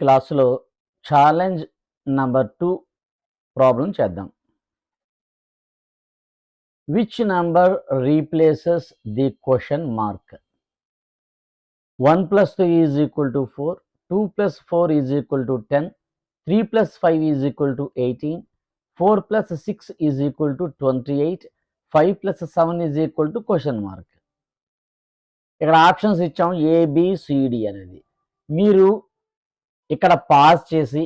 క్లాసులో challenge number 2 problem చేద్దాం. Which number replaces the question mark? 1 plus 3 is equal to 4, 2 plus 4 is equal to 10, 3 plus 5 is equal to 18, 4 plus 6 is equal to 28, 5 plus 7 is equal to question mark. ఇక్కడ options ఇచ్చాం ABCD అనేది. మీరు ఇక్కడ pause చేసి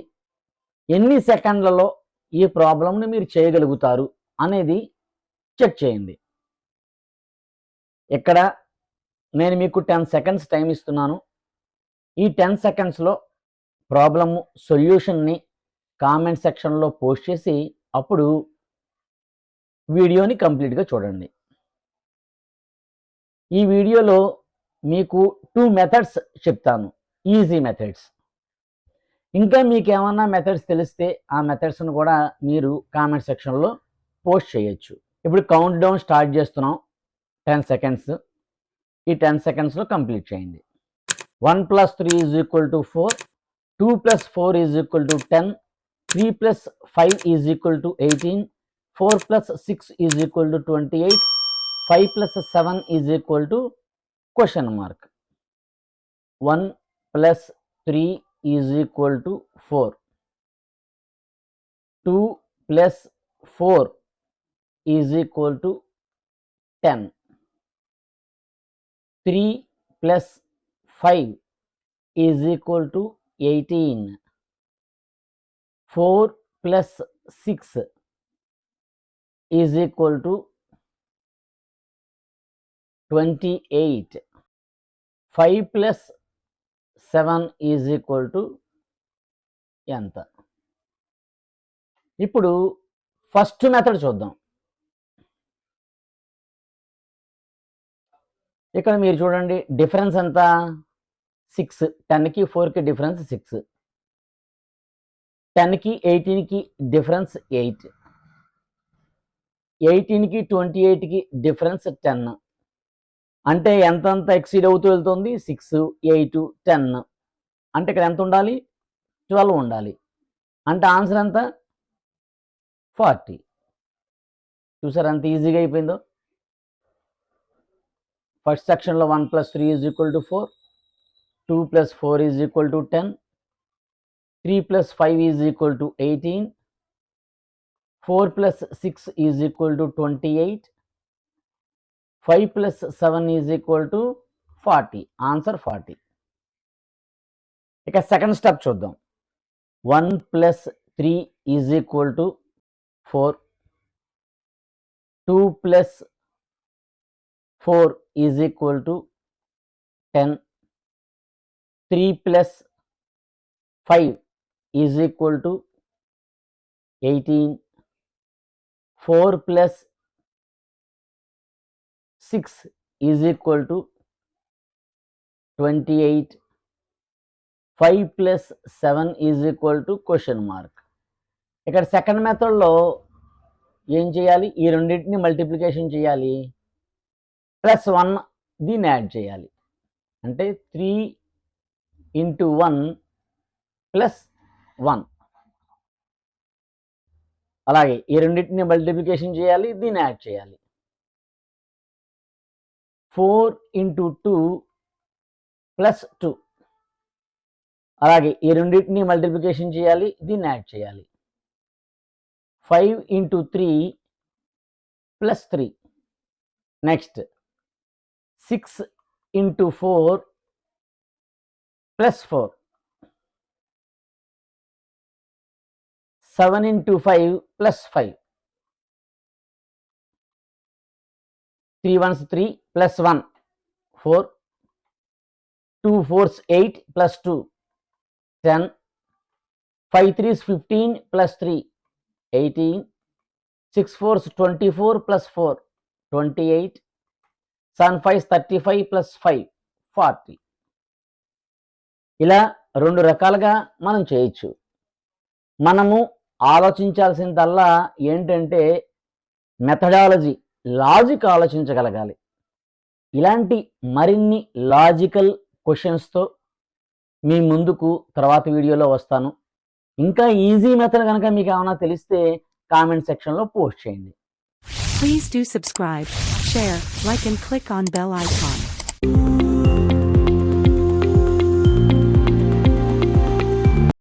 ఎన్ని సెకండ్లలో ఈ ప్రాబ్లంని మీరు చేయగలుగుతారు అనేది చెక్ చేయండి. ఇక్కడ నేను మీకు 10 సెకండ్స్ టైం ఇస్తున్నాను. ఈ 10 సెకండ్స్లో ప్రాబ్లము సొల్యూషన్ని కామెంట్ సెక్షన్లో పోస్ట్ చేసి అప్పుడు వీడియోని కంప్లీట్గా చూడండి. ఈ వీడియోలో మీకు 2 మెథడ్స్ చెప్తాను, ఈజీ మెథడ్స్. ఇంకా మీకు ఏమన్నా మెథడ్స్ తెలిస్తే ఆ మెథడ్స్ను కూడా మీరు కామెంట్ సెక్షన్లో పోస్ట్ చేయొచ్చు. ఇప్పుడు కౌంట్ డౌన్ స్టార్ట్ చేస్తున్నాం. 10 సెకండ్స్. ఈ 10 సెకండ్స్లో కంప్లీట్ చేయండి. 1 plus 3 is equal to 4, 2 plus 4 is equal to 10, 3 plus 5 is equal to 18, 4 plus 6 is equal to 28, 5 plus 7 is equal to question mark. 1 plus 3 is equal to 4, 2 plus 4 is equal to 10, 3 plus 5 is equal to 18, 4 plus 6 is equal to 28, 5 plus 7 is equal to ఎంత? ఇప్పుడు first method చూద్దాం. ఇక్కడ మీరు చూడండి, difference ఎంత? 6. 10కి 4కి difference 6, 10కి 18కి డిఫరెన్స్ 8, 18కి 28కి డిఫరెన్స్ 10. అంటే ఎంతంత ఎక్సీడ్ అవుతూ వెళ్తుంది? 6, 8, 10. అంటే ఇక్కడ ఎంత ఉండాలి? 12 ఉండాలి. అంటే ఆన్సర్ ఎంత? 40. చూసారు ఎంత ఈజీగా అయిపోయిందో. ఫస్ట్ సెక్షన్లో 1 plus 3 is equal to 4, 2 plus 4 is equal to 10, 3 plus 5 is equal to 18, 4 plus 6 is equal to 28, 5 plus 7 is equal to 40. Answer 40. ఇక సెకండ్ స్టెప్ చూద్దాం. 1 plus 3 is equal to 4, 2 plus 4 is equal to 10, 3 plus 5 is equal to 18, 4 plus 6 is equal to 28, 5 plus 7 is equal to question mark. ఇక్కడ second మెథడ్లో ఏం చేయాలి? ఈ రెండింటిని multiplication చేయాలి, +1 దీన్ని యాడ్ చేయాలి. అంటే 3 into 1 plus 1. అలాగే ఈ రెండింటిని మల్టిప్లికేషన్ చేయాలి, దీన్ని యాడ్ చేయాలి. 4 into 2 plus 2. అలాగే ఈ రెండింటిని మల్టిప్లికేషన్ చేయాలి, దీన్ని యాడ్ చేయాలి. 5 into 3 plus 3. Next 6 into 4 plus 4. 7 into 5 plus 5. 3 ones 3 plus 1 4, 2 fours 8 plus 2 10, 5 threes 15 plus 3 18, 6 fours 24 plus 4 28, 7 5s 35 plus 5 40. ఇలా రెండు రకాలుగా మనం చేయొచ్చు. మనము ఆలోచించాల్సిందల్లా ఏంటంటే మెథడాలజీ, లాజిక్ ఆలోచించగలగాలి. ఇలాంటి మరిన్ని లాజికల్ క్వశ్చన్స్తో మీ ముందుకు తర్వాత వీడియోలో వస్తాను. ఇంకా ఈజీ మెథడ్ కనుక మీకు ఏమైనా తెలిస్తే కామెంట్ సెక్షన్లో పోస్ట్ చేయండి. Please do subscribe, share, like and click on bell icon.